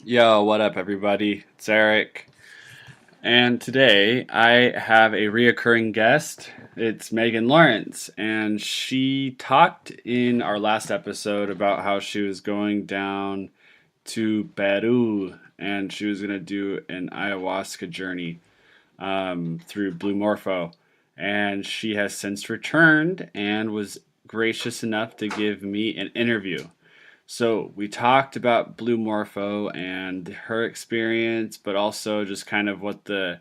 Yo, what up, everybody? It's Eric. And today I have a reoccurring guest. It's Megan Lawrence. And she talked in our last episode about how she was going down to Peru and she was going to do an ayahuasca journey through Blue Morpho. And she has since returned and was gracious enough to give me an interview. So we talked about Blue Morpho and her experience, but also just kind of what the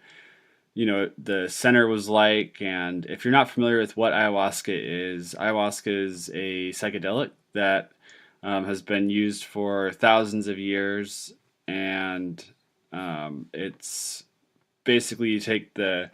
center was like. And if you're not familiar with what ayahuasca is a psychedelic that has been used for thousands of years, and it's basically you take the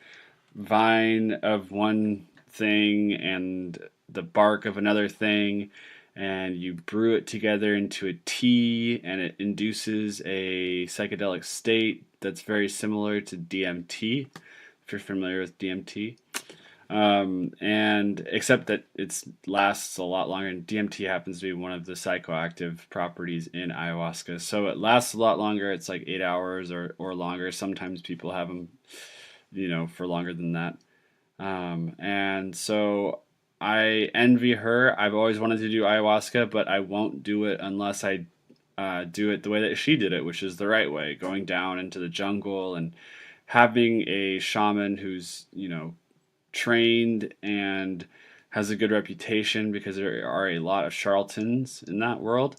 vine of one thing and the bark of another thing and you brew it together into a tea and it induces a psychedelic state that's very similar to DMT, if you're familiar with DMT. And except that it lasts a lot longer, and DMT happens to be one of the psychoactive properties in ayahuasca. So it lasts a lot longer. It's like 8 hours or longer. Sometimes people have them, for longer than that. And so I envy her. I've always wanted to do ayahuasca, but I won't do it unless I do it the way that she did it, which is the right way, going down into the jungle and having a shaman who's, trained and has a good reputation, because there are a lot of charlatans in that world.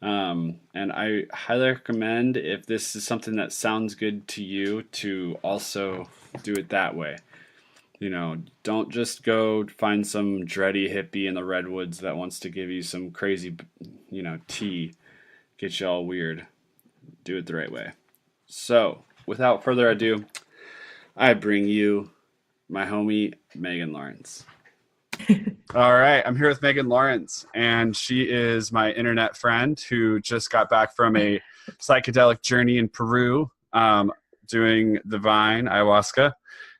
And I highly recommend, if this is something that sounds good to you, to also do it that way. Don't just go find some dready hippie in the redwoods that wants to give you some crazy, tea, get you all weird. Do it the right way. So, without further ado, I bring you my homie, Megan Lawrence. All right, I'm here with Megan Lawrence, and she is my internet friend who just got back from a psychedelic journey in Peru, doing the vine ayahuasca.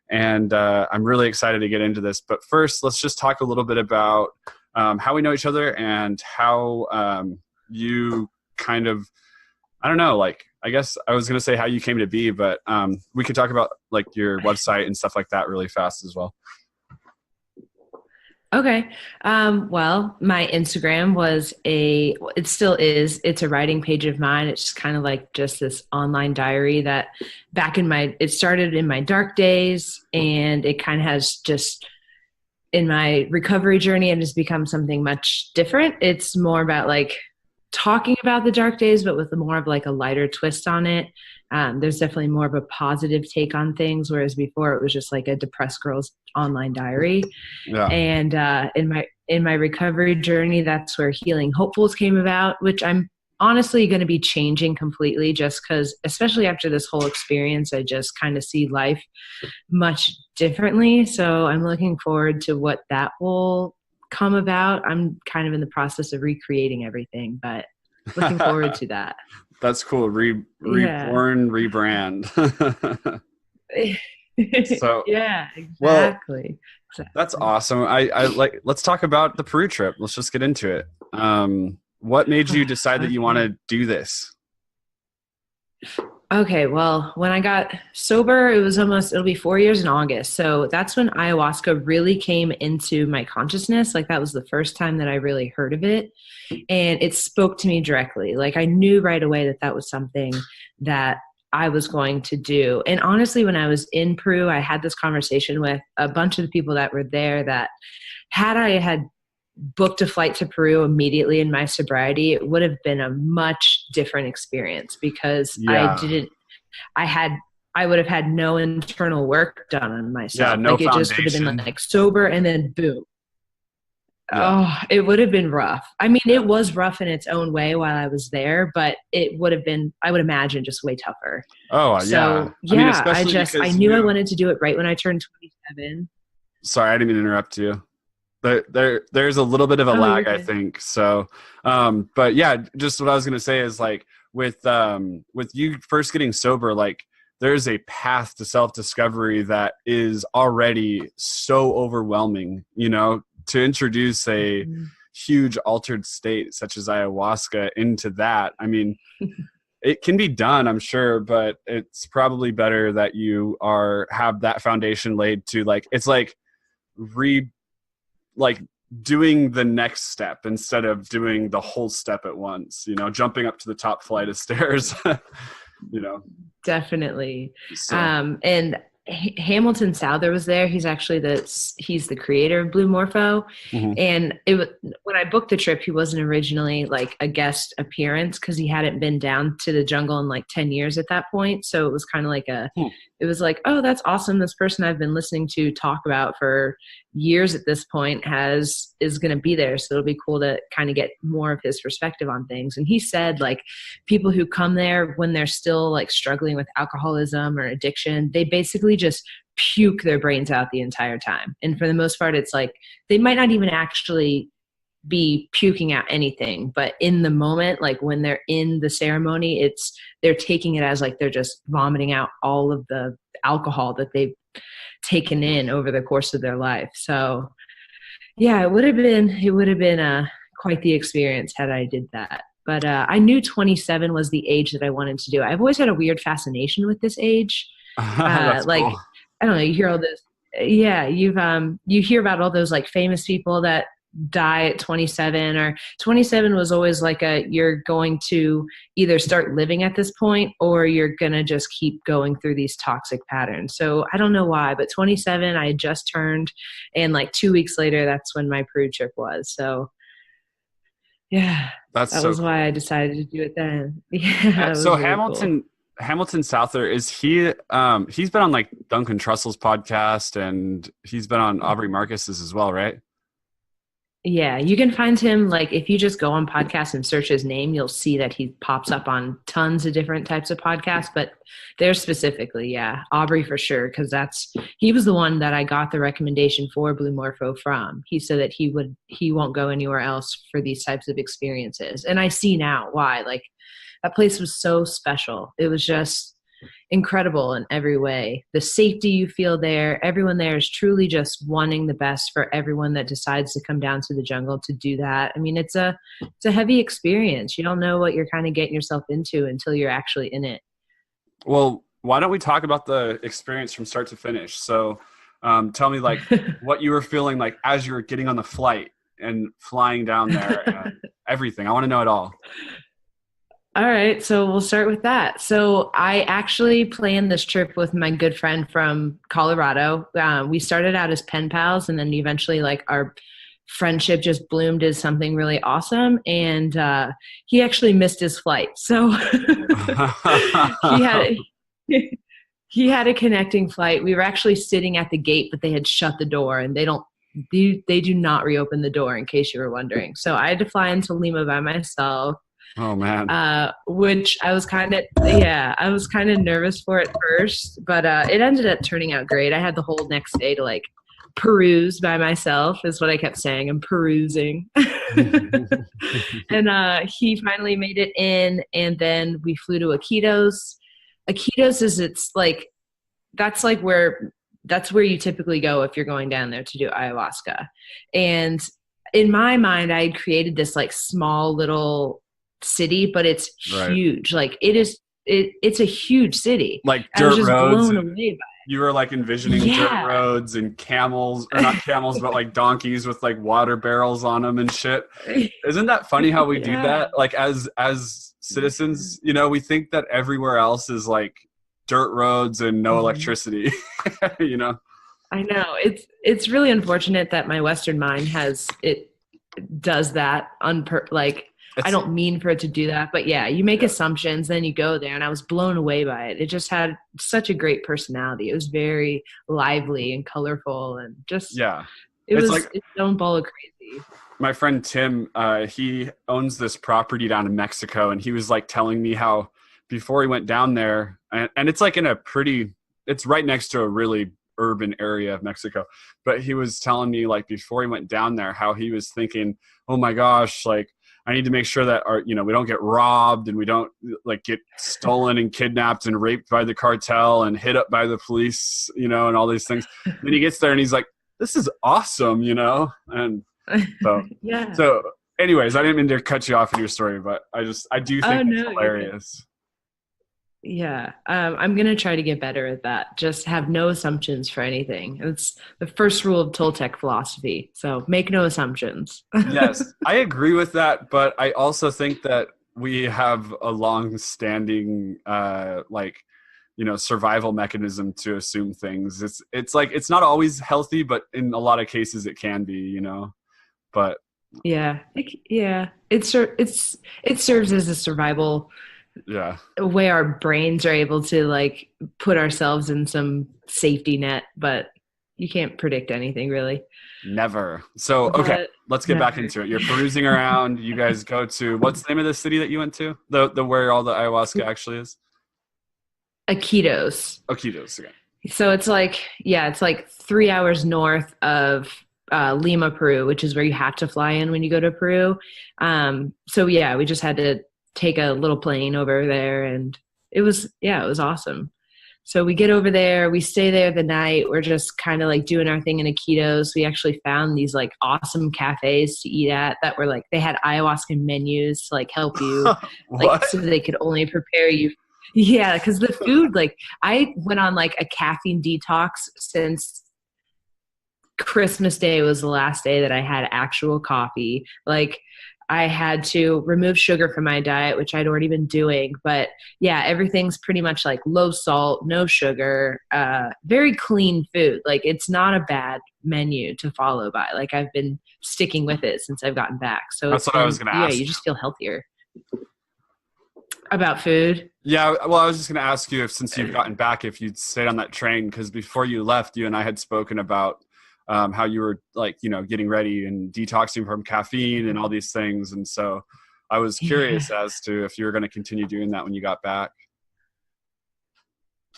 And I'm really excited to get into this. But first, let's just talk a little bit about how we know each other and how you kind of, I don't know, I guess I was going to say how you came to be, but we could talk about your website and stuff like that really fast as well. Okay. Well, my Instagram it still is, it's a writing page of mine. It's just kind of like just this online diary that it started in my dark days, and it kind of has just, in my recovery journey, it has become something much different. It's more about talking about the dark days, but with more of a lighter twist on it. There's definitely more of a positive take on things, whereas before it was just like a depressed girl's online diary. Yeah. And in my recovery journey, that's where Healing Hopefuls came about, which I'm honestly going to be changing completely, just because, especially after this whole experience, I just kind of see life much differently. So I'm looking forward to what that will come about. I'm kind of in the process of recreating everything, but looking forward to that. That's cool. Reborn, rebrand. So yeah, well, exactly. that's awesome. I like, let's talk about the Peru trip. Let's just get into it. What made you decide that you want to do this? Okay, well, when I got sober, it'll be 4 years in August. So that's when ayahuasca really came into my consciousness. That was the first time that I really heard of it. And it spoke to me directly. I knew right away that that was something that I was going to do. And honestly, when I was in Peru, I had this conversation with a bunch of the people that were there, that had I had booked a flight to Peru immediately in my sobriety, it would have been a much different experience, because Yeah. I would have had no internal work done on myself. Yeah, no it just would have foundation. been sober and then boom. Yeah. Oh, it would have been rough. I mean, it was rough in its own way while I was there, but it would have been, I would imagine, just way tougher. Oh, So, yeah. I knew I wanted to do it right when I turned 27. Sorry, I didn't mean to interrupt you. There's a little bit of a lag, I think. So, but yeah, just what I was going to say is with you first getting sober, there's a path to self-discovery that is already so overwhelming, to introduce a huge altered state such as ayahuasca into that. I mean, it can be done, I'm sure, but it's probably better that you have that foundation laid to like, it's like re like doing the next step instead of doing the whole step at once, jumping up to the top flight of stairs, you know. Definitely. So And Hamilton Souther was there. He's the creator of Blue Morpho. mhm. And when I booked the trip, he wasn't originally like a guest appearance because he hadn't been down to the jungle in like 10 years at that point. So it was kind of like it was like, oh, that's awesome. This person I've been listening to talk about for years at this point is going to be there. So it'll be cool to kind of get more of his perspective on things. And he said like people who come there when they're still like struggling with alcoholism or addiction, they basically just puke their brains out the entire time. And for the most part, it's like they might not even actually be puking out anything, but in the moment, like when they're in the ceremony, they're taking it as like they're just vomiting out all of the alcohol that they've taken in over the course of their life. So yeah, it would have been quite the experience had I did that. But I knew 27 was the age that I wanted to do. I've always had a weird fascination with this age. That's Like, cool. I don't know, you hear all this. Yeah, you hear about all those like famous people that die at 27, or 27 was always like you're going to either start living at this point or you're going to just keep going through these toxic patterns. So I don't know why, but 27 I had just turned, and like 2 weeks later, that's when my Peru trip was. So yeah, That's that so was cool. why I decided to do it then. Yeah, it So was really cool. Hamilton Souther, is he's been on like Duncan Trussell's podcast, and he's been on Aubrey Marcus's as well, right? Yeah, you can find him like if you just go on podcasts and search his name, you'll see that he pops up on tons of different types of podcasts, but there's specifically, yeah, Aubrey for sure, because he was the one that I got the recommendation for Blue Morpho from. He said that he won't go anywhere else for these types of experiences. And I see now why. Like that place was so special. It was just incredible in every way. The safety you feel there, everyone there is truly just wanting the best for everyone that decides to come down to the jungle to do that. I mean, it's a heavy experience. You don't know what you're kind of getting yourself into until you're actually in it. Well, why don't we talk about the experience from start to finish? So tell me like what you were feeling like as you were getting on the flight and flying down there and everything. I want to know it all. All right, so we'll start with that. So I actually planned this trip with my good friend from Colorado. We started out as pen pals, and then eventually, like our friendship just bloomed as something really awesome. And he actually missed his flight, so he had he had a connecting flight. We were actually sitting at the gate, but they had shut the door, and they do not reopen the door, in case you were wondering. So I had to fly into Lima by myself. Oh man. Which I was I was kind of nervous for at first, but it ended up turning out great. I had the whole next day to like peruse by myself, is what I kept saying. I'm perusing. And he finally made it in, and then we flew to Iquitos. Iquitos that's where you typically go if you're going down there to do ayahuasca. And in my mind, I had created this like small little city, but it's Right. huge. Like it's a huge city. Like I was dirt just roads. blown away by You were like envisioning it. dirt Yeah. roads and camels, or not camels, but like donkeys with like water barrels on them and shit. Isn't that funny how we do Yeah. that? Like as citizens, we think that everywhere else is like dirt roads and no electricity, you know? I know. It's really unfortunate that my Western mind does that like I don't mean for it to do that, but yeah, you make assumptions, then you go there, and I was blown away by it. It just had such a great personality. It was very lively and colorful, and just it was like its own ball of crazy. My friend Tim, he owns this property down in Mexico, and he was like telling me how before he went down there, and it's like it's right next to a really urban area of Mexico, but he was telling me like before he went down there how he was thinking, oh my gosh, like I need to make sure that we don't get robbed and we don't like get stolen and kidnapped and raped by the cartel and hit up by the police, and all these things. Then he gets there and he's like, this is awesome, and so Yeah. so anyways, I didn't mean to cut you off in your story, but I do think it's No, hilarious. Yeah, I'm gonna try to get better at that. Just have no assumptions for anything. It's the first rule of Toltec philosophy. So make no assumptions. Yes, I agree with that, but I also think that we have a long-standing survival mechanism to assume things. It's like it's not always healthy, but in a lot of cases it can be. But Yeah, yeah. It serves as a survival yeah, way our brains are able to like put ourselves in some safety net, but you can't predict anything really. never. So, okay, But let's get back never. into it. You're perusing around. You guys go to what's the name of the city that you went to? The where all the ayahuasca actually is? Aikidos. Okitos again. So it's like, yeah, it's like 3 hours north of Lima, Peru, which is where you have to fly in when you go to Peru. So yeah, we just had to take a little plane over there, and yeah, it was awesome. So we get over there, we stay there the night. We're just kind of like doing our thing in Aikidos. We actually found these like awesome cafes to eat at that were like, they had ayahuasca menus to like help you, like, What? so they could only prepare you. Yeah, because the food, like, I went on like a caffeine detox since Christmas Day was the last day that I had actual coffee. Like, I had to remove sugar from my diet, which I'd already been doing. But yeah, everything's pretty much like low salt, no sugar, very clean food. Like, it's not a bad menu to follow by. Like, I've been sticking with it since I've gotten back. So That's it's what I was been, gonna yeah, ask you you. just feel healthier about food. Yeah, well, I was just gonna ask you if since you've gotten back, if you'd stayed on that train, because before you left, you and I had spoken about how you were like, getting ready and detoxing from caffeine and all these things, and so I was Yeah. curious as to if you were going to continue doing that when you got back.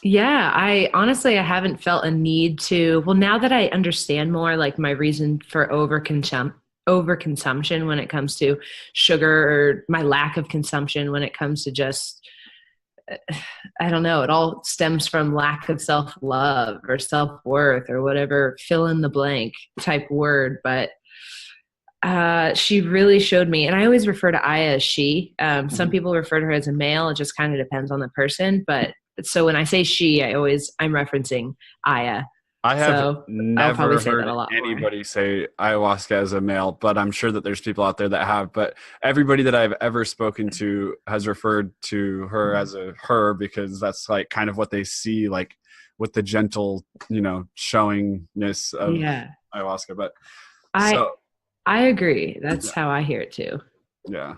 Yeah, I honestly I haven't felt a need to. Well, now that I understand more, like my reason for overconsumption when it comes to sugar, or my lack of consumption when it comes to just, I don't know, it all stems from lack of self-love or self-worth or whatever, fill in the blank type word. But she really showed me, and I always refer to Aya as she. Some Mhm. people refer to her as a male. It just kind of depends on the person. But so when I say she, I'm referencing Aya. I have So I'll probably never say that heard a lot more. anybody say ayahuasca as a male, but I'm sure that there's people out there that have. But everybody that I've ever spoken to has referred to her as a her because that's like kind of what they see, like with the gentle, showingness of Yeah, ayahuasca. But I so, I agree. That's yeah, how I hear it too. yeah.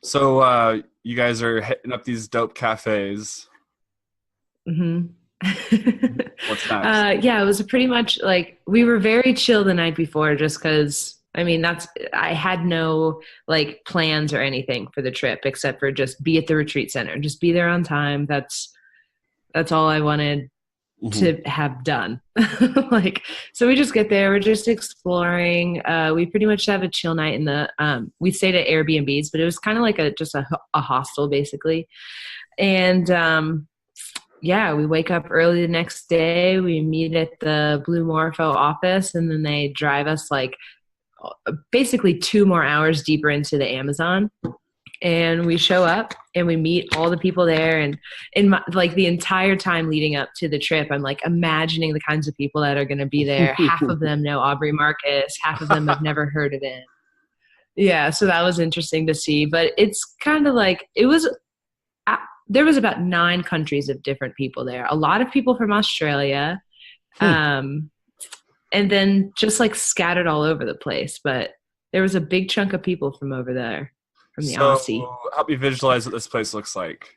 So you guys are hitting up these dope cafes. Hmm. What's next? Yeah, it was pretty much like we were very chill the night before, just because. I mean, I had no like plans or anything for the trip except for just be at the retreat center, just be there on time. That's all I wanted Hmm. to have done. Like, so we just get there, we're just exploring. We pretty much have a chill night in the we stayed at Airbnbs, but it was kind of like a hostel basically. And yeah, we wake up early the next day, we meet at the Blue Morpho office, and then they drive us like basically 2 more hours deeper into the Amazon, and we show up and we meet all the people there. And like the entire time leading up to the trip, I'm like imagining the kinds of people that are going to be there. Half of them know Aubrey Marcus, half of them have never heard of it. Yeah, so that was interesting to see. But it's kind of like uh, there was about 9 countries of different people there, a lot of people from Australia, um, and then just like scattered all over the place. But there was a big chunk of people from over there, from the So Aussie. help me visualize what this place looks like.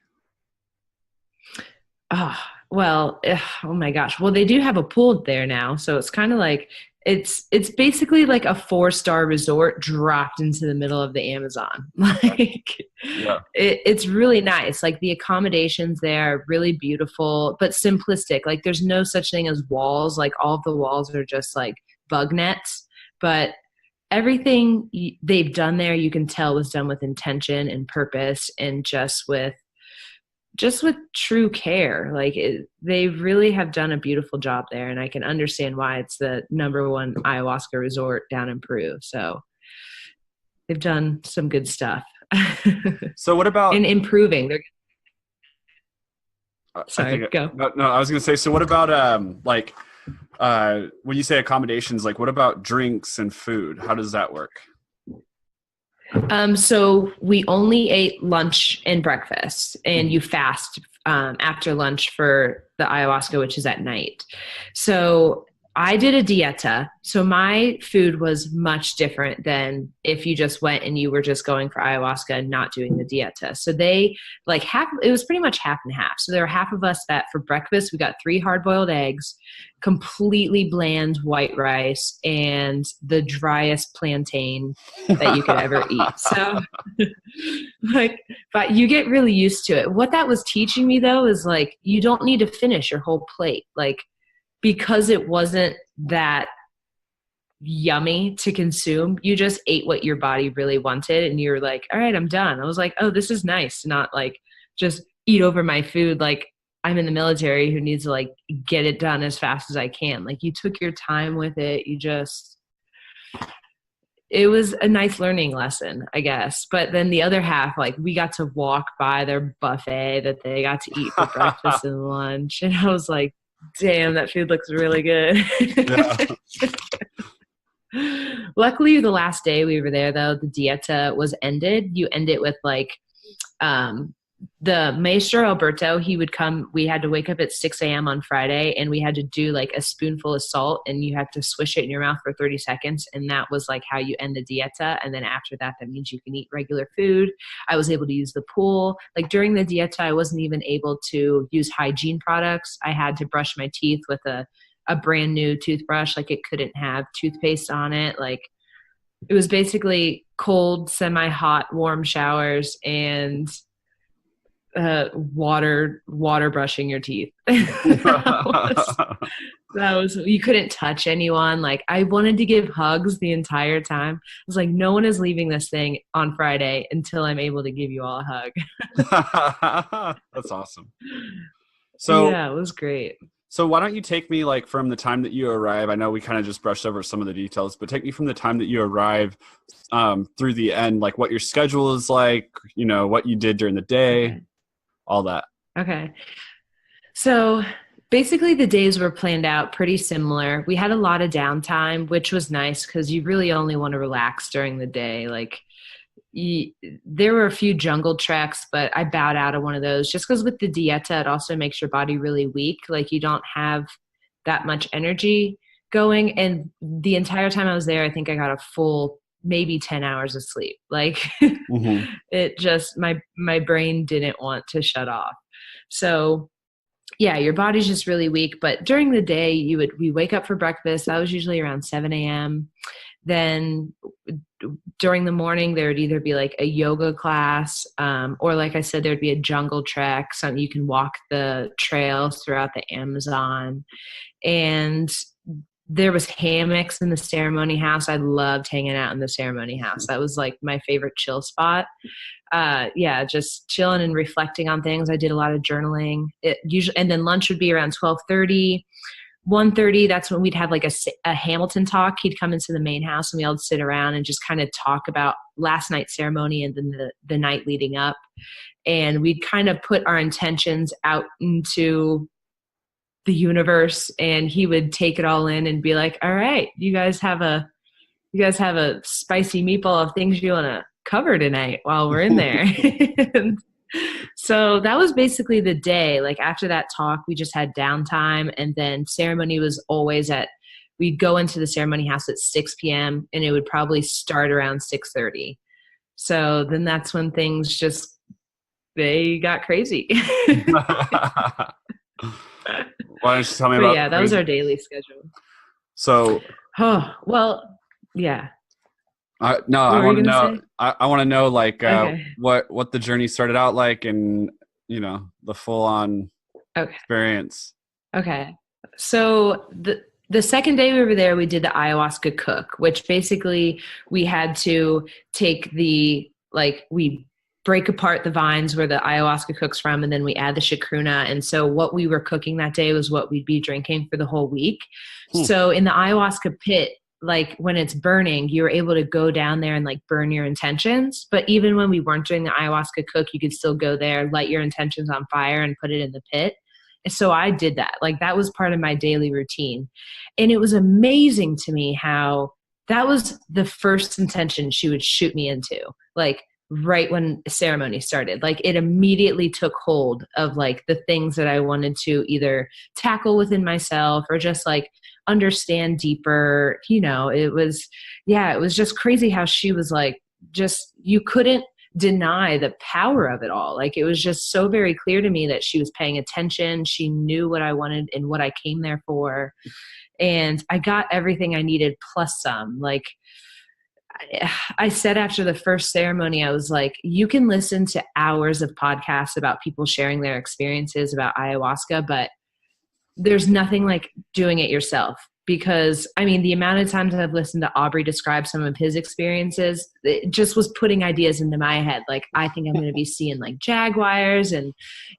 Oh, well, oh my gosh. Well, they do have a pool there now, so it's kind of like it's basically like a 4-star resort dropped into the middle of the Amazon. Okay. Like, Yeah. it's really nice. Like the accommodations there are really beautiful, but simplistic. Like there's no such thing as walls. Like all of the walls are just like bug nets, but everything they've done there, you can tell was done with intention and purpose, and just with true care. Like they really have done a beautiful job there, and I can understand why it's the #1 ayahuasca resort down in Peru. So they've done some good stuff. So what about And improving. They're I Sorry, think go. no, I was gonna say. So what about like when you say accommodations? Like what about drinks and food? How does that work? So we only ate lunch and breakfast, and you fast after lunch for the ayahuasca, which is at night. So I did a dieta. So my food was much different than if you just went and you were just going for ayahuasca and not doing the dieta. So they like half, it was pretty much half and half. So there were half of us that for breakfast, we got 3 hard boiled eggs, completely bland white rice, and the driest plantain that you could ever eat. So like, but you get really used to it. What that was teaching me though is like, you don't need to finish your whole plate. Like, because it wasn't that yummy to consume, you just ate what your body really wanted. And you're like, all right, I'm done. I was like, oh, this is nice to not like just eat over my food. Like I'm in the military who needs to like get it done as fast as I can. Like you took your time with it. It was a nice learning lesson, I guess. But then the other half, like we got to walk by their buffet that they got to eat for breakfast and lunch. And I was like, damn, that food looks really good. Yeah. Luckily, the last day we were there, though, the dieta was ended. You end it with like the Maestro Alberto, he would come. We had to wake up at 6 a.m. on Friday, and we had to do like a spoonful of salt, and you had to swish it in your mouth for 30 seconds. And that was like how you end the dieta. And then after that, that means you can eat regular food. I was able to use the pool. Like during the dieta, I wasn't even able to use hygiene products. I had to brush my teeth with a brand new toothbrush. Like it couldn't have toothpaste on it. Like it was basically cold, semi-hot, warm showers and water brushing your teeth. that was you couldn't touch anyone. Like I wanted to give hugs the entire time. I was like, no one is leaving this thing on Friday until I'm able to give you all a hug. That's awesome. So yeah, it was great. So why don't you take me like from the time that you arrive? I know we kind of just brushed over some of the details, but take me from the time that you arrive through the end, like what your schedule is like, you know, what you did during the day, Okay. all that. Okay. So basically the days were planned out pretty similar. We had a lot of downtime, which was nice because you really only want to relax during the day. Like there were a few jungle treks, but I bowed out of one of those just because with the dieta, it also makes your body really weak. Like you don't have that much energy going. And the entire time I was there, I think I got a full maybe 10 hours of sleep. Like it just, my brain didn't want to shut off. So yeah, your body's just really weak. But during the day, we wake up for breakfast. That was usually around 7 a.m. Then during the morning, there would either be like a yoga class, or like I said, there'd be a jungle trek. Something you can walk the trails throughout the Amazon. And there was hammocks in the ceremony house. I loved hanging out in the ceremony house. That was like my favorite chill spot. Yeah, just chilling and reflecting on things. I did a lot of journaling. And then lunch would be around 12:30. 1:30, that's when we'd have like a Hamilton talk. He'd come into the main house and we all sit around and just kind of talk about last night's ceremony and then the night leading up. And we'd kind of put our intentions out into the universe, and he would take it all in and be like, all right, you guys have a spicy meatball of things you want to cover tonight while we're in there. And so that was basically the day. Like after that talk, we just had downtime, and then ceremony was always we'd go into the ceremony house at 6 p.m. and it would probably start around 6:30. So then that's when things they got crazy. Why don't you tell me but about yeah, that was our daily schedule. So, well, yeah. No, I want to know. I want to know, like, Okay. what the journey started out like, and you know, the full on experience. Okay, so the second day we were there, we did the ayahuasca cook, which basically we had to take we break apart the vines where the ayahuasca cooks from, and then we add the chacruna. And so what we were cooking that day was what we'd be drinking for the whole week. So in the ayahuasca pit, like when it's burning, you were able to go down there and like burn your intentions. But even when we weren't doing the ayahuasca cook, you could still go there, light your intentions on fire and put it in the pit. And so I did that. Like that was part of my daily routine. And it was amazing to me how that was the first intention she would shoot me into. Like right when ceremony started, like it immediately took hold of like the things that I wanted to either tackle within myself or just like understand deeper. It was just crazy how she was like, just, you couldn't deny the power of it all. Like it was just so very clear to me that she was paying attention. She knew what I wanted and what I came there for. And I got everything I needed plus some. Like I said after the first ceremony, I was like, you can listen to hours of podcasts about people sharing their experiences about ayahuasca, but there's nothing like doing it yourself. Because I mean, the amount of times I've listened to Aubrey describe some of his experiences, it just was putting ideas into my head. Like, I think I'm going to be seeing like jaguars and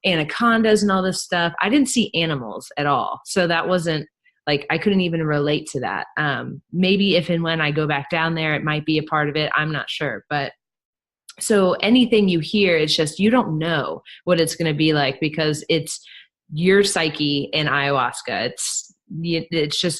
anacondas and all this stuff. I didn't see animals at all. So that wasn't like, I couldn't even relate to that. Maybe if and when I go back down there, it might be a part of it. I'm not sure. But so anything you hear, it's just, you don't know what it's going to be like because it's your psyche and ayahuasca.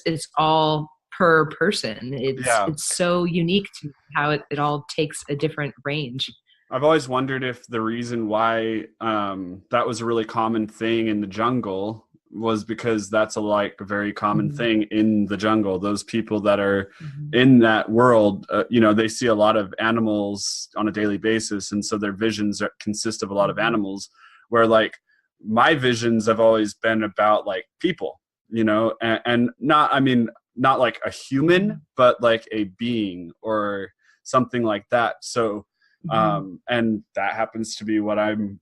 It's all per person. It's so unique to how it all takes a different range. I've always wondered if the reason why that was a really common thing in the jungle was because that's a very common thing in the jungle. Those people that are in that world, they see a lot of animals on a daily basis. And so their visions consist of a lot of animals, where like my visions have always been about like people, and not like a human, but like a being or something like that. So, and that happens to be what I'm,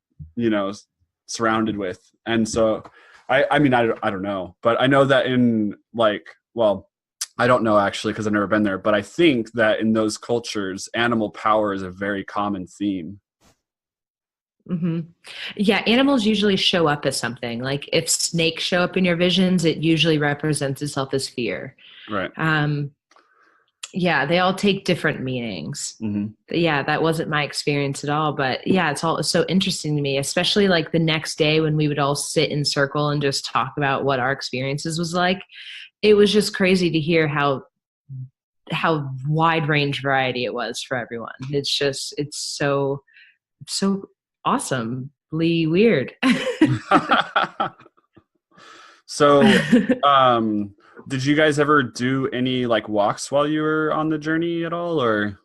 surrounded with. And so I don't know, but I know that in I don't know actually, because I've never been there, but I think that in those cultures, animal power is a very common theme. Yeah, animals usually show up as something. Like if snakes show up in your visions, it usually represents itself as fear. Right. Yeah, they all take different meanings. But yeah, that wasn't my experience at all. But yeah, it's all so interesting to me, especially like the next day when we would all sit in circle and just talk about what our experiences was like. It was just crazy to hear how wide range variety it was for everyone. It's so awesomely weird. So, did you guys ever do any like walks while you were on the journey at all, or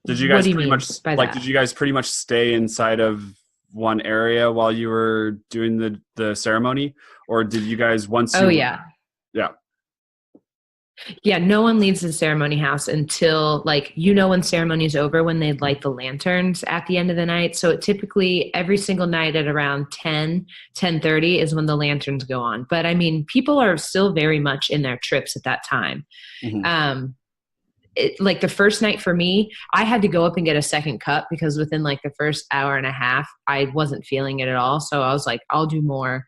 did you guys did you guys pretty much stay inside of one area while you were doing the ceremony, or did you guys yeah. Yeah, no one leaves the ceremony house until when ceremony is over, when they light the lanterns at the end of the night. So it typically every single night at around 10:30 is when the lanterns go on. But I mean, people are still very much in their trips at that time. Like the first night for me, I had to go up and get a second cup because within like the first hour and a half, I wasn't feeling it at all. So I was like, I'll do more.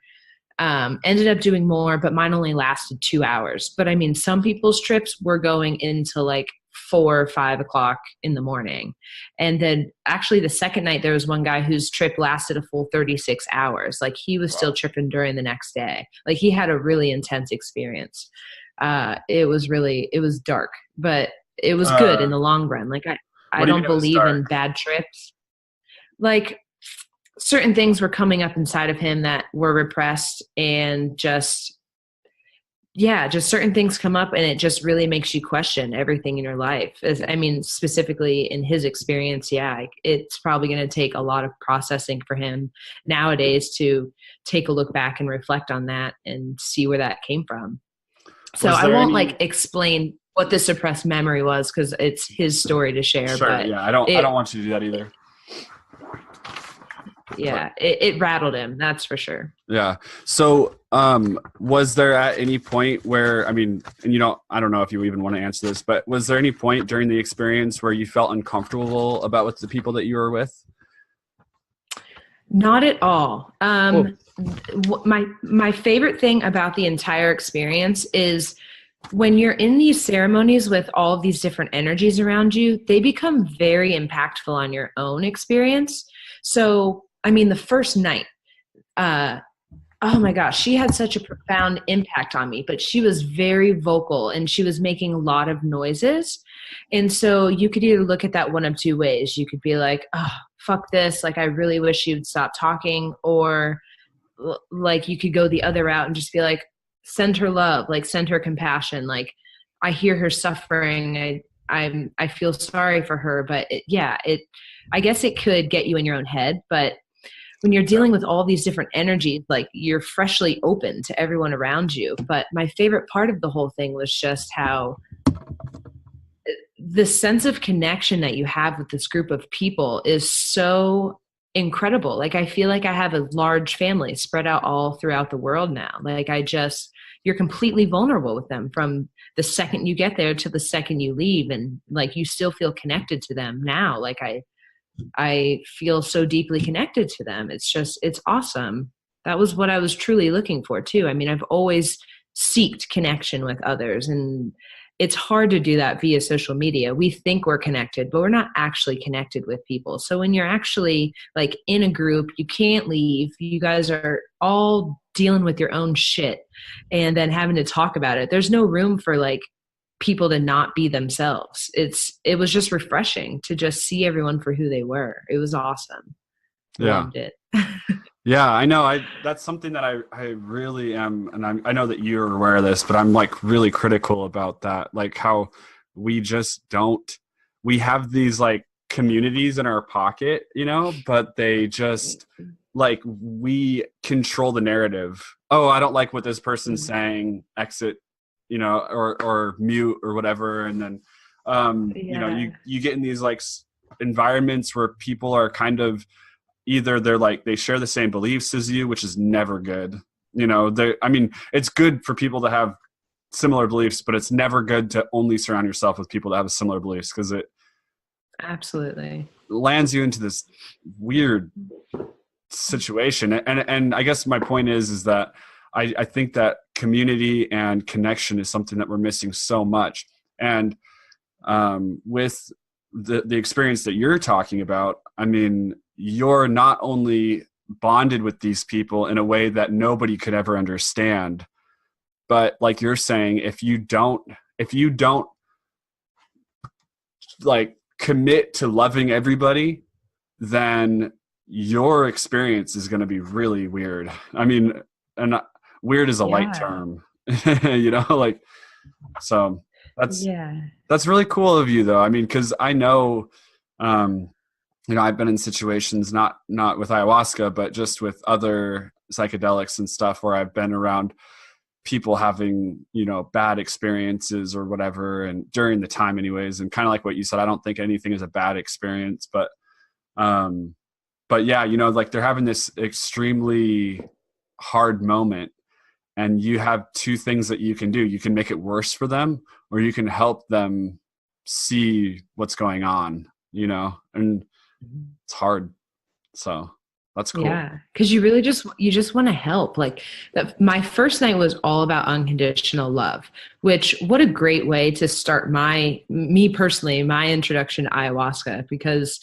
Ended up doing more, but mine only lasted 2 hours. But I mean, some people's trips were going into like 4 or 5 o'clock in the morning. And then actually the second night, there was one guy whose trip lasted a full 36 hours. Like he was still tripping during the next day. Like he had a really intense experience. It was dark, but it was good in the long run. Like I don't believe in bad trips. Like certain things were coming up inside of him that were repressed, and just certain things come up and it just really makes you question everything in your life. Specifically in his experience, it's probably going to take a lot of processing for him nowadays to take a look back and reflect on that and see where that came from. So I won't explain what the suppressed memory was because it's his story to share. Sure, but yeah, I don't want you to do that either. Yeah, it rattled him, that's for sure. Yeah. So was there at any point where, I don't know if you even want to answer this, but was there any point during the experience where you felt uncomfortable about with the people that you were with? Not at all. My favorite thing about the entire experience is when you're in these ceremonies with all of these different energies around you, they become very impactful on your own experience. So, I mean, the first night, uh, oh my gosh, she had such a profound impact on me, but she was very vocal and she was making a lot of noises. And so you could either look at that one of two ways. You could be like, oh, fuck this. Like, I really wish you'd stop talking. Or like you could go the other route and just be like, send her love, like send her compassion. Like, I hear her suffering. I feel sorry for her, but I guess it could get you in your own head, but when you're dealing with all these different energies, like you're freshly open to everyone around you. But my favorite part of the whole thing was just how the sense of connection that you have with this group of people is so incredible. Like, I feel like I have a large family spread out all throughout the world now. Like, you're completely vulnerable with them from the second you get there to the second you leave. And like, you still feel connected to them now. Like, I feel so deeply connected to them. It's awesome. That was what I was truly looking for too. I mean, I've always seeked connection with others, and it's hard to do that via social media. We think we're connected, but we're not actually connected with people. So when you're actually like in a group, you can't leave. You guys are all dealing with your own shit and then having to talk about it. There's no room for like people to not be themselves. It was just refreshing to just see everyone for who they were. It was awesome. Yeah. Loved it. Yeah, I know. That's something that I really am, and I know that you're aware of this, but I'm like really critical about that. Like how we just don't, we have these like communities in our pocket, but they just like, we control the narrative. Oh, I don't like what this person's saying, exit, or mute or whatever. And then, you get in these like environments where people are kind of, either they're like, they share the same beliefs as you, which is never good. It's good for people to have similar beliefs, but it's never good to only surround yourself with people that have similar beliefs, because it absolutely lands you into this weird situation. And I guess my point is that I think that community and connection is something that we're missing so much. And with the experience that you're talking about, I mean, you're not only bonded with these people in a way that nobody could ever understand, but like you're saying, if you don't like commit to loving everybody, then your experience is going to be really weird. I mean, and weird is a light term, like, so that's really cool of you though. I mean, cause I know, I've been in situations, not with ayahuasca, but just with other psychedelics and stuff, where I've been around people having, bad experiences or whatever. And during the time anyways, and kind of like what you said, I don't think anything is a bad experience, but yeah, like they're having this extremely hard moment, and you have two things that you can do. You can make it worse for them, or you can help them see what's going on, and it's hard. So that's cool. Yeah, because you really just want to help. Like my first night was all about unconditional love, which what a great way to start me personally, my introduction to ayahuasca, because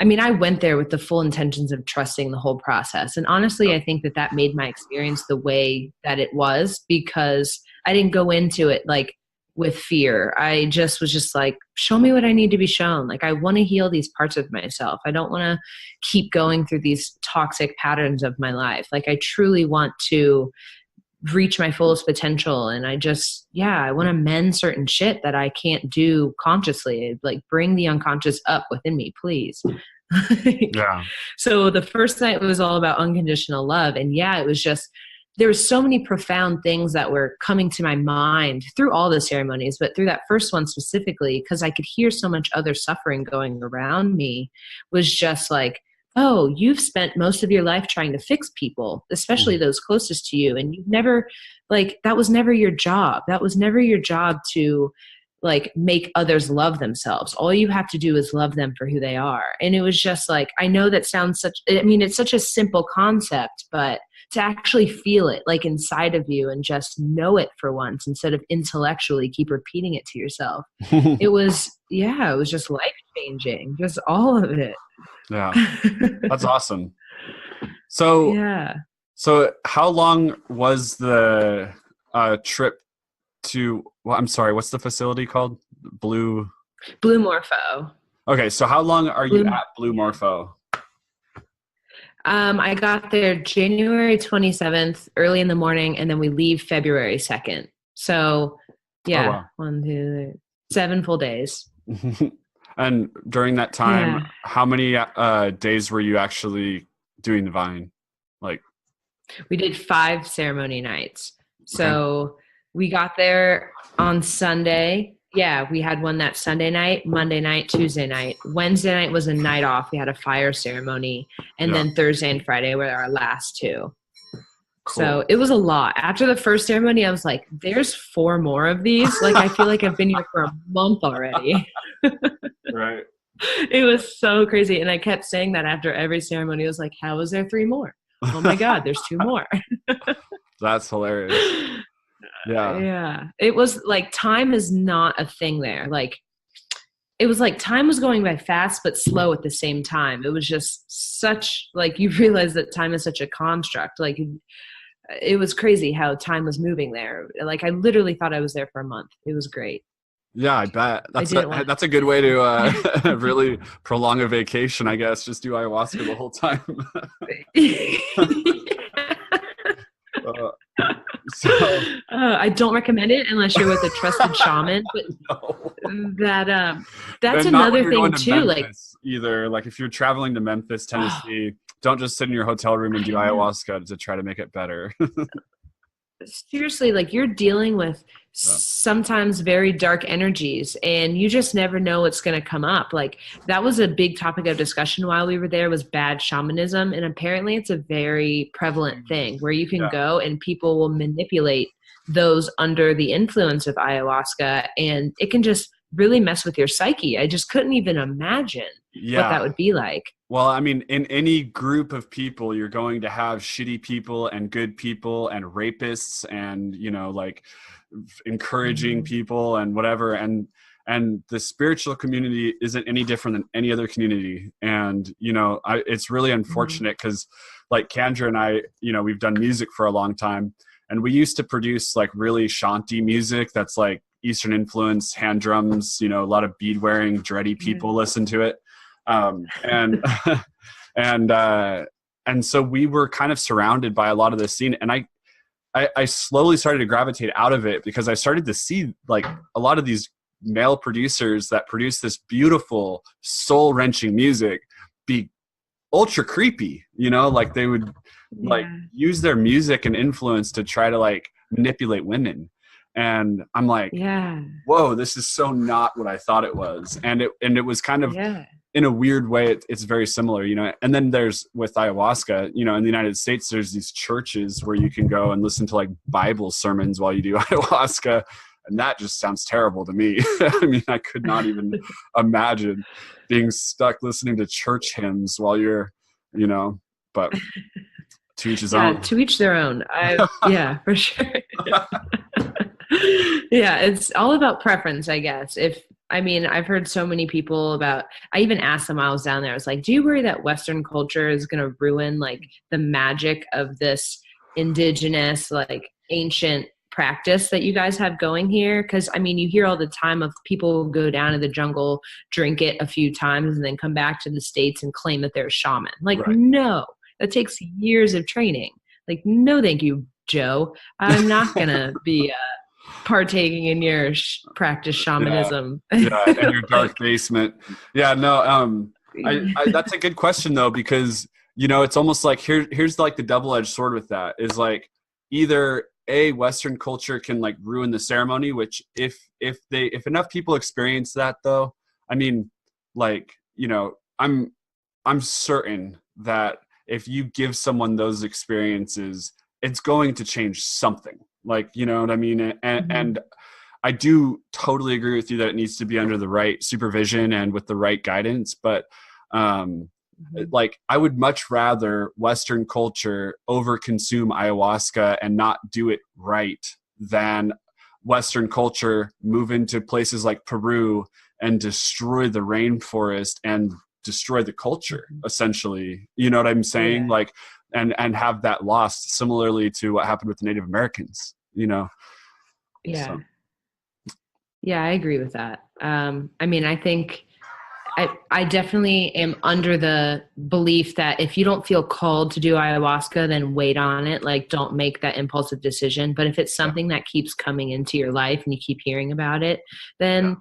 I mean, I went there with the full intentions of trusting the whole process. And honestly, I think that made my experience the way that it was, because I didn't go into it like with fear. I was just like, show me what I need to be shown. Like, I want to heal these parts of myself. I don't want to keep going through these toxic patterns of my life. Like, I truly want to reach my fullest potential. And I want to mend certain shit that I can't do consciously. Like, bring the unconscious up within me, please. Yeah. So the first night was all about unconditional love. And it was just, there were so many profound things that were coming to my mind through all the ceremonies, but through that first one specifically, because I could hear so much other suffering going around me, was just like, oh, you've spent most of your life trying to fix people, especially those closest to you. And you've never, like, that was never your job. That was never your job to like make others love themselves. All you have to do is love them for who they are. And it was just like, I know that sounds it's such a simple concept, but to actually feel it like inside of you and just know it for once instead of intellectually keep repeating it to yourself. It was, yeah, it was just life changing, just all of it. Yeah, that's awesome. So, Yeah. so how long was the trip to, well, I'm sorry, what's the facility called? Blue. Blue Morpho. Okay, so how long are you Blue, at Blue Morpho? I got there January 27th, early in the morning, and then we leave February 2nd. So, Oh, yeah, wow. 7 full days. And during that time, Yeah. how many days were you actually doing the vine? Like, We did 5 ceremony nights. okay. So we got there on Sunday. Yeah, we had one that Sunday night, Monday night, Tuesday night. Wednesday night was a night off. We had a fire ceremony. And Yeah, then Thursday and Friday were our last 2. cool. So it was a lot. After the first ceremony, I was like, there's 4 more of these. Like, I feel like I've been here for a month already. Right. It was so crazy. And I kept saying that after every ceremony. I was like, how is there 3 more? Oh my God, there's 2 more. That's hilarious. Yeah. Yeah. It was like time is not a thing there. Like it was like time was going by fast but slow at the same time. It was just such like you realize that time is such a construct. Like it was crazy how time was moving there. Like I literally thought I was there for a month. It was great. Yeah, I bet. I didn't want That's a good way to really prolong a vacation, I guess. Just do ayahuasca the whole time. uh, so I don't recommend it unless you're with a trusted shaman. But no. that's And not when another you're thing going to too. Like Memphis either. Like if you're traveling to Memphis, Tennessee, don't just sit in your hotel room and do I know. ayahuasca to try to make it better. Seriously, like you're dealing with Yeah. sometimes very dark energies and you just never know what's going to come up. Like that was a big topic of discussion while we were there was bad shamanism, and apparently it's a very prevalent thing where you can Yeah. go and people will manipulate those under the influence of ayahuasca, and it can just really mess with your psyche. I just couldn't even imagine what that Yeah. would be like. Well, I mean, in any group of people, you're going to have shitty people and good people and rapists and, like encouraging Mhm. people and whatever. And the spiritual community isn't any different than any other community. And, it's really Mhm. unfortunate because like Kendra and I, we've done music for a long time, and we used to produce like really shanty music that's like Eastern influence, hand drums, a lot of bead wearing, dready people listen to it. And and and so we were kind of surrounded by a lot of this scene, and I slowly started to gravitate out of it because I started to see like a lot of these male producers that produce this beautiful soul wrenching music be ultra creepy, like they would like Yeah. use their music and influence to try to like manipulate women. And I'm like, Yeah. whoa, this is so not what I thought it was. And it was kind of Yeah. in a weird way, it's very similar, and then there's with ayahuasca, in the United States, there's these churches where you can go and listen to like Bible sermons while you do ayahuasca. And that just sounds terrible to me. I mean, I could not even imagine being stuck listening to church hymns while you're, but to each his Yeah, own. to each their own. Yeah, for sure. Yeah, it's all about preference, I guess. I've heard so many people about, I even asked them while I was down there, I was like, do you worry that Western culture is going to ruin like the magic of this indigenous, like ancient practice that you guys have going here? Because you hear all the time of people who go down to the jungle, drink it a few times, and then come back to the States and claim that they're a shaman. Like, Right. no, that takes years of training. Like, no, thank you, Joe. I'm not going to be partaking in your practice Yeah. shamanism. Yeah. In your dark Like, basement. Yeah. No. I that's a good question though, because it's almost like here's like the double-edged sword with that is like either a Western culture can like ruin the ceremony, which if enough people experience that though, I mean, like, I'm certain that if you give someone those experiences, it's going to change something. Like, you know what I mean? And, mhm. and I do totally agree with you that it needs to be under the right supervision and with the right guidance. But Mhm. like I would much rather Western culture over consume ayahuasca and not do it right than Western culture move into places like Peru and destroy the rainforest and destroy the culture, Mhm. essentially. You know what I'm saying? Yeah. Like, and have that lost, similarly to what happened with the Native Americans, you know? So, Yeah. Yeah, I agree with that. I mean, I think I definitely am under the belief that if you don't feel called to do ayahuasca, then wait on it. Like, don't make that impulsive decision. But if it's yeah, something that keeps coming into your life and you keep hearing about it, yeah. then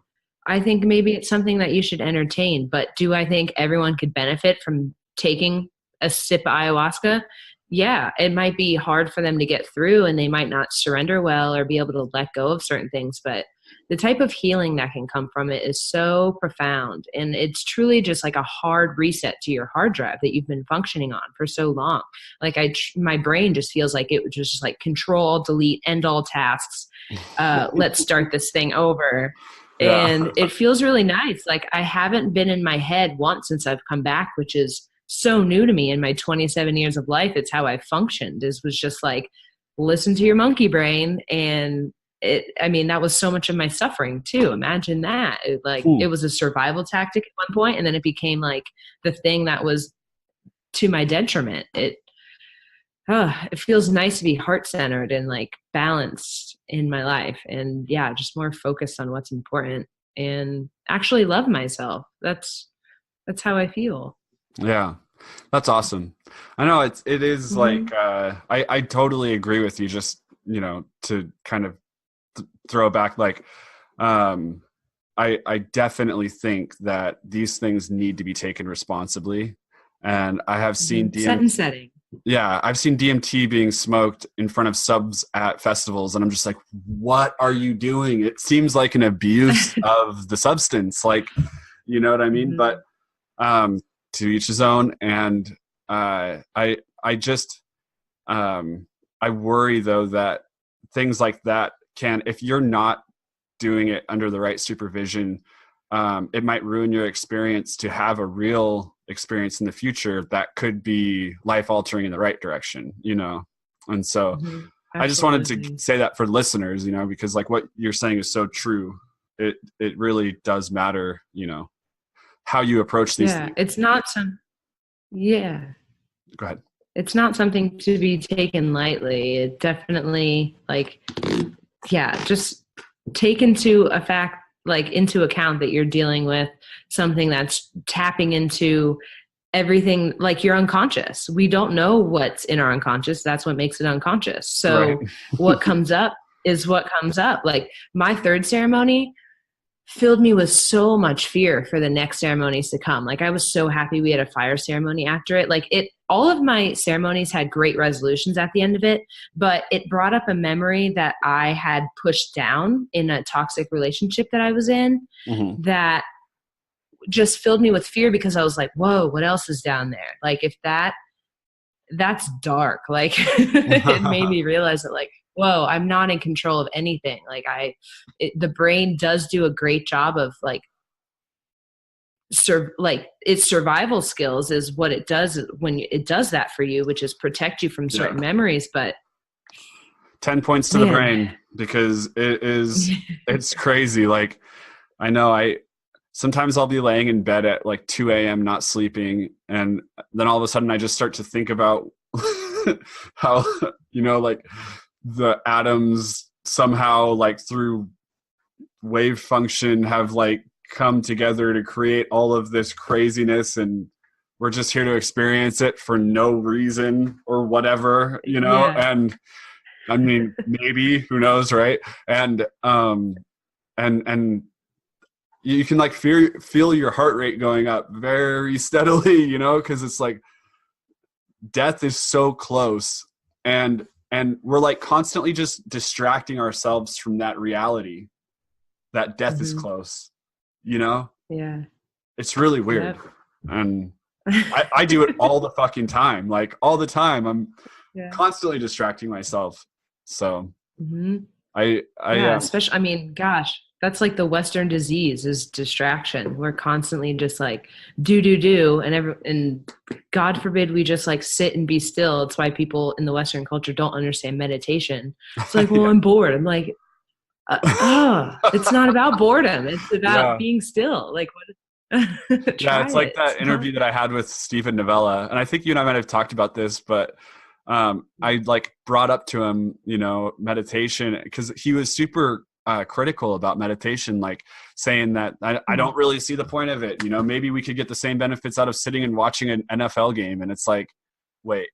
I think maybe it's something that you should entertain. But do I think everyone could benefit from taking a sip of ayahuasca? Yeah, it might be hard for them to get through and they might not surrender well or be able to let go of certain things. But the type of healing that can come from it is so profound, and it's truly just like a hard reset to your hard drive that you've been functioning on for so long. Like my brain just feels like it would just like control delete end all tasks, let's start this thing over. Yeah. And it feels really nice. Like I haven't been in my head once since I've come back, which is so new to me in my 27 years of life. It's how I functioned, is was just like listen to your monkey brain. And I mean, that was so much of my suffering too. Imagine that. It was a survival tactic at one point, and then it became like the thing that was to my detriment. It feels nice to be heart centered and like balanced in my life, and yeah, just more focused on what's important and actually love myself. That's how I feel. Yeah, that's awesome. I know it is Mm-hmm. like I totally agree with you. Just to kind of throw back, like um, I definitely think that these things need to be taken responsibly, and I have seen Mm-hmm. Set and setting. yeah, I've seen DMT being smoked in front of subs at festivals, and I'm just like, what are you doing? It seems like an abuse of the substance, like, you know what I mean? But Mm-hmm. um, to each his own. And I just I worry though that things like that can, if you're not doing it under the right supervision, it might ruin your experience to have a real experience in the future that could be life altering in the right direction, And so Mm-hmm. I just wanted to Absolutely. say that for listeners, because like what you're saying is so true. It really does matter, how you approach these Yeah, things. it's not some. Yeah, Go ahead. it's not something to be taken lightly. It definitely like, yeah, just take into a fact, like into account that you're dealing with something that's tapping into everything, like you're unconscious. We don't know what's in our unconscious. That's what makes it unconscious. Right. So what comes up is what comes up. Like my third ceremony filled me with so much fear for the next ceremonies to come. Like I was so happy we had a fire ceremony after it. Like all of my ceremonies had great resolutions at the end of it, but it brought up a memory that I had pushed down in a toxic relationship that I was in, Hmm. that just filled me with fear because I was like, whoa, what else is down there? Like if that's dark. Like it made me realize that like, whoa, I'm not in control of anything. Like the brain does do a great job of like like its survival skills is what it does when it does that for you, which is protect you from Yeah. certain memories. But 10 points to the man, brain, because it's crazy. Like I know sometimes I'll be laying in bed at like 2 a.m. not sleeping, and then all of a sudden I just start to think about how, like the atoms somehow like through wave function have like come together to create all of this craziness, and we're just here to experience it for no reason or whatever, yeah, and I mean, maybe, who knows, right? And you can like feel your heart rate going up very steadily, because it's like death is so close, and we're like constantly just distracting ourselves from that reality that death is hmm, close. You know, yeah, it's really weird, yep. and I do it all the fucking time, like all the time. I'm Yeah. constantly distracting myself. So Hmm. I Yeah, especially, I mean, gosh, that's like the Western disease is distraction. We're constantly just like do, and God forbid we just like sit and be still. It's why people in the Western culture don't understand meditation. It's like, well, yeah. I'm bored. I'm like, it's not about boredom. It's about Yeah. being still. Like, what? Yeah, Try it's like it. that It's not. interview that I had with Stephen Novella, and I think you and I might have talked about this, but I like brought up to him, meditation because he was super critical about meditation, like saying that I Mhm. don't really see the point of it. Maybe we could get the same benefits out of sitting and watching an NFL game, and it's like, wait,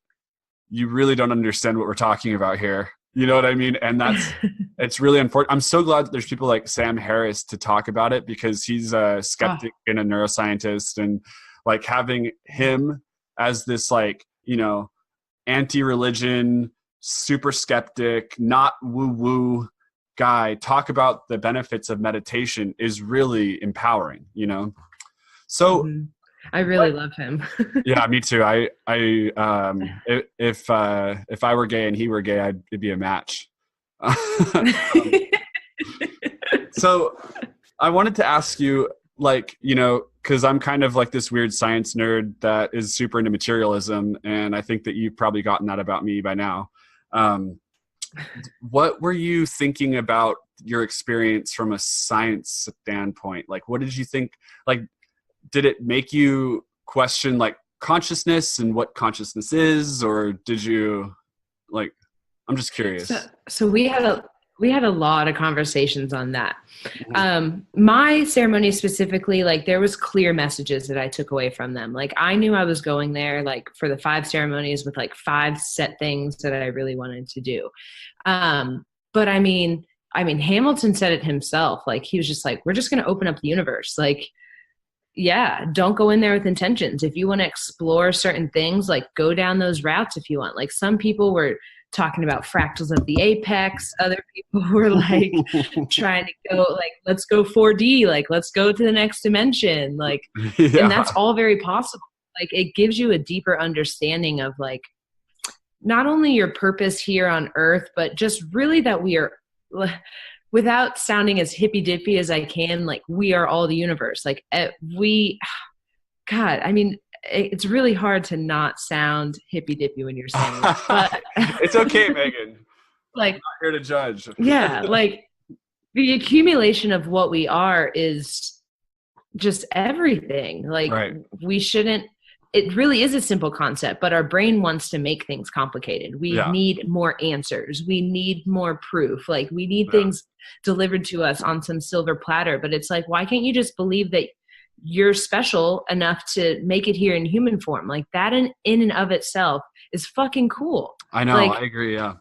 you really don't understand what we're talking about here. You know what I mean? And it's really important. I'm so glad that there's people like Sam Harris to talk about it because he's a Oh, skeptic and a neuroscientist, and like having him as this like, anti-religion, super skeptic, not woo-woo guy talk about the benefits of meditation is really empowering. So mhm. I really love him. yeah, me too. If I were gay and he were gay, it'd be a match. Um, so I wanted to ask you, like, because I'm kind of like this weird science nerd that is super into materialism, and I think that you've probably gotten that about me by now. Um, what were you thinking about your experience from a science standpoint? Like, what did you think? Like, did it make you question like consciousness and what consciousness is, or did you like? I'm just So, curious. so we had a lot of conversations on that. Mhm. My ceremony specifically, like there was clear messages that I took away from them. Like I knew I was going there, like for the 5 ceremonies with like 5 set things that I really wanted to do. But I mean, Hamilton said it himself. Like he was just like, we're just going to open up the universe. Like yeah, don't go in there with intentions. If you want to explore certain things, like go down those routes if you want. Like some people were talking about fractals of the apex, other people were like trying to go like let's go 4D, like let's go to the next dimension. Like and that's Yeah. all very possible. Like it gives you a deeper understanding of like not only your purpose here on earth, but just really that we are without sounding as hippy dippy as I can, like we are all the universe. Like we, God, I mean, it's really hard to not sound hippy dippy when you're saying that, but It's okay, Megan. I'm like, not here to judge. yeah, like the accumulation of what we are is just everything. Like Right. we shouldn't, it really is a simple concept, but our brain wants to make things complicated. We Yeah. need more answers. We need more proof. Like we need Yeah. things delivered to us on some silver platter. But it's like, why can't you just believe that you're special enough to make it here in human form? Like that in and of itself is fucking cool. I know. I Like agree. Yeah.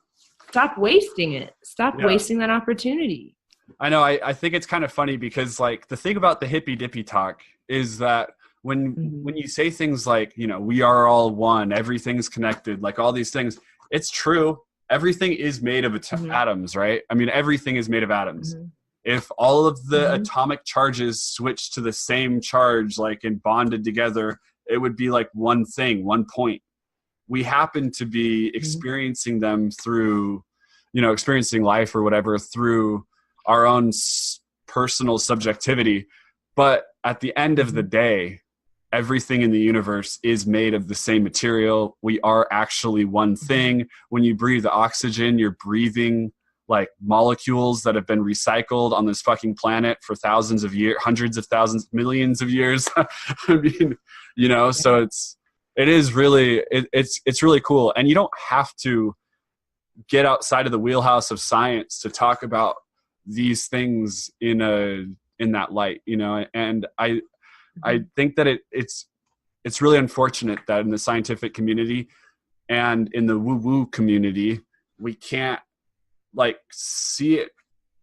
stop wasting it. Stop Yeah. wasting that opportunity. I know. I think it's kind of funny because like the thing about the hippy dippy talk is that Mhm. when you say things like, we are all one, everything's connected, like all these things, it's true. Everything is made of Mhm. atoms, right? I mean, everything is made of atoms. Mhm. If all of the Mhm. atomic charges switched to the same charge, like and bonded together, it would be like one thing, one point. We happen to be Mhm. experiencing them through, experiencing life or whatever through our own personal subjectivity. But at the end of the Mhm. day, everything in the universe is made of the same material. We are actually one Mhm. thing. When you breathe the oxygen, you're breathing like molecules that have been recycled on this fucking planet for thousands of years, hundreds of thousands, millions of years. I mean, so it is really, it's really cool. And you don't have to get outside of the wheelhouse of science to talk about these things in that light, and I Mhm. think that it's really unfortunate that in the scientific community and in the woo woo community, we can't like see it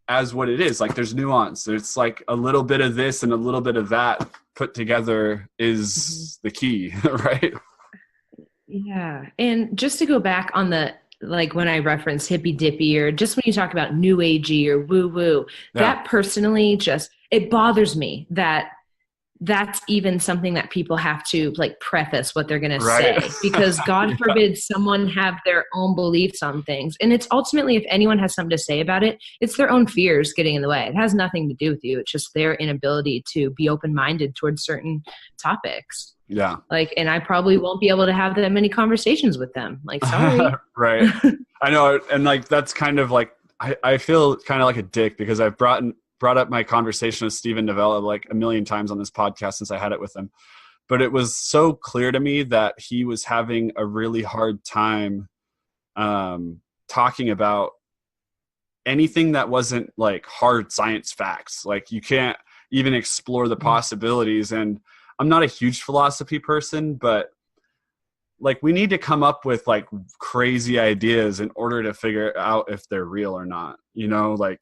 as what it is. Like there's nuance. There's like a little bit of this and a little bit of that put together Mhm. is the key, right? Yeah. And just to go back on the like when I reference hippy dippy or just when you talk about new agey or woo woo, Yeah. that personally just it bothers me that that's even something that people have to like preface what they're going to Right. say, because God Yeah. forbid someone have their own beliefs on things. And it's ultimately, if anyone has something to say about it, it's their own fears getting in the way. It has nothing to do with you. It's just their inability to be open-minded towards certain topics. Yeah. Like, and I probably won't be able to have that many conversations with them. Like, sorry. Right. I know. And like, that's kind of like, I feel kind of like a dick because I've brought up my conversation with Stephen Novella like a million times on this podcast since I had it with him. But it was so clear to me that he was having a really hard time talking about anything that wasn't like hard science facts. Like you can't even explore the possibilities. And I'm not a huge philosophy person, but like we need to come up with like crazy ideas in order to figure out if they're real or not, you know, like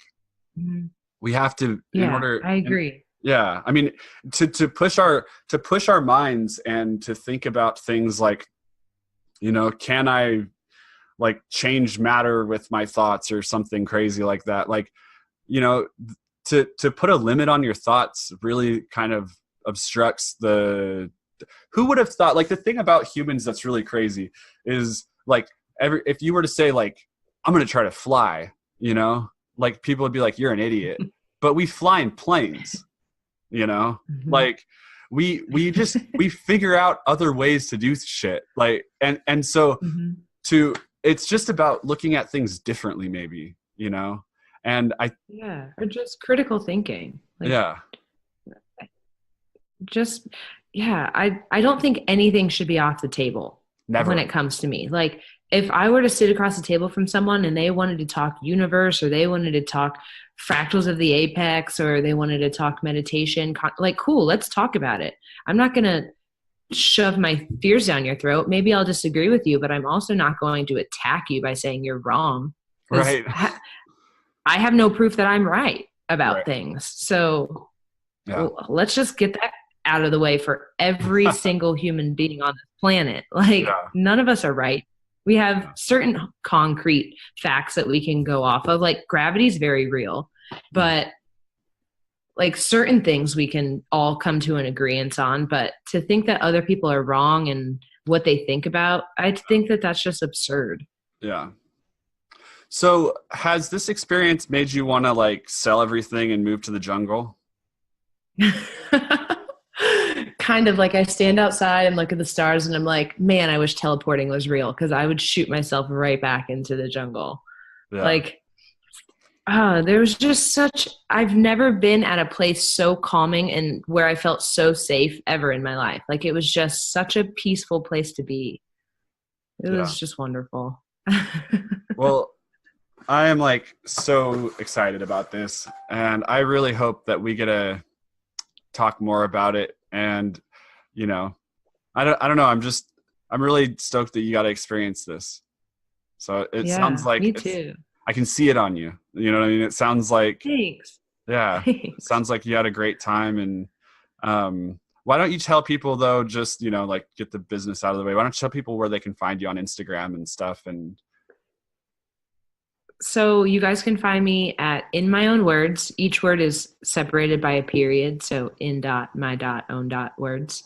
we have to, in order. I agree. Yeah. I mean, to push our minds and to think about things like, you know, can I like change matter with my thoughts or something crazy like that? Like, you know, to put a limit on your thoughts really kind of obstructs who would have thought, like the thing about humans that's really crazy is like if you were to say like, I'm going to try to fly, you know, like people would be like, you're an idiot, but we fly in planes, you know, like we figure out other ways to do shit. Like, and so it's just about looking at things differently, maybe, you know, and or just critical thinking. Like, I don't think anything should be off the table. Never. When it comes to me. Like if I were to sit across the table from someone and they wanted to talk universe or they wanted to talk fractals of the apex or they wanted to talk meditation, like cool, let's talk about it. I'm not going to shove my fears down your throat. Maybe I'll disagree with you, but I'm also not going to attack you by saying you're wrong. Right. I have no proof that I'm right about things. So let's just get that out of the way for every single human being on this planet. Like none of us are right. We have certain concrete facts that we can go off of. Like gravity is very real, but like certain things we can all come to an agreement on. But to think that other people are wrong and what they think about, I think that that's just absurd. Yeah. So has this experience made you want to like sell everything and move to the jungle? Kind of. Like I stand outside and look at the stars and I'm like, man, I wish teleporting was real, because I would shoot myself right back into the jungle. Like there was just I've never been at a place so calming and where I felt so safe ever in my life. Like it was just such a peaceful place to be. It was just wonderful. Well, I am like so excited about this, and I really hope that we get to talk more about it. And you know, I don't know, I'm really stoked that you got to experience this. So it sounds like me too. I can see it on you. You know what I mean? It sounds like thanks. Yeah. It sounds like you had a great time. And why don't you tell people though, just, you know, like get the business out of the way. Why don't you tell people where they can find you on Instagram and stuff? And so you guys can find me at In My Own Words. Each word is separated by a period. So in.my.own.words.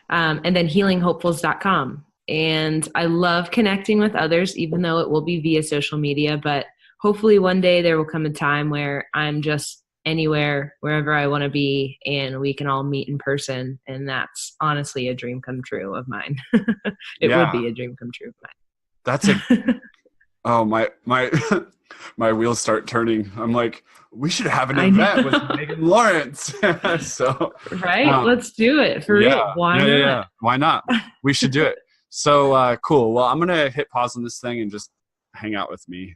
And then healinghopefuls.com. And I love connecting with others, even though it will be via social media. But hopefully one day there will come a time where I'm just anywhere, wherever I want to be, and we can all meet in person. And that's honestly a dream come true of mine. It would be a dream come true of mine. That's oh, my wheels start turning. I'm like, we should have an event with Megan Lawrence. So let's do it for real. Why not? Yeah. Why not? We should do it. So cool. Well, I'm gonna hit pause on this thing and just hang out with me.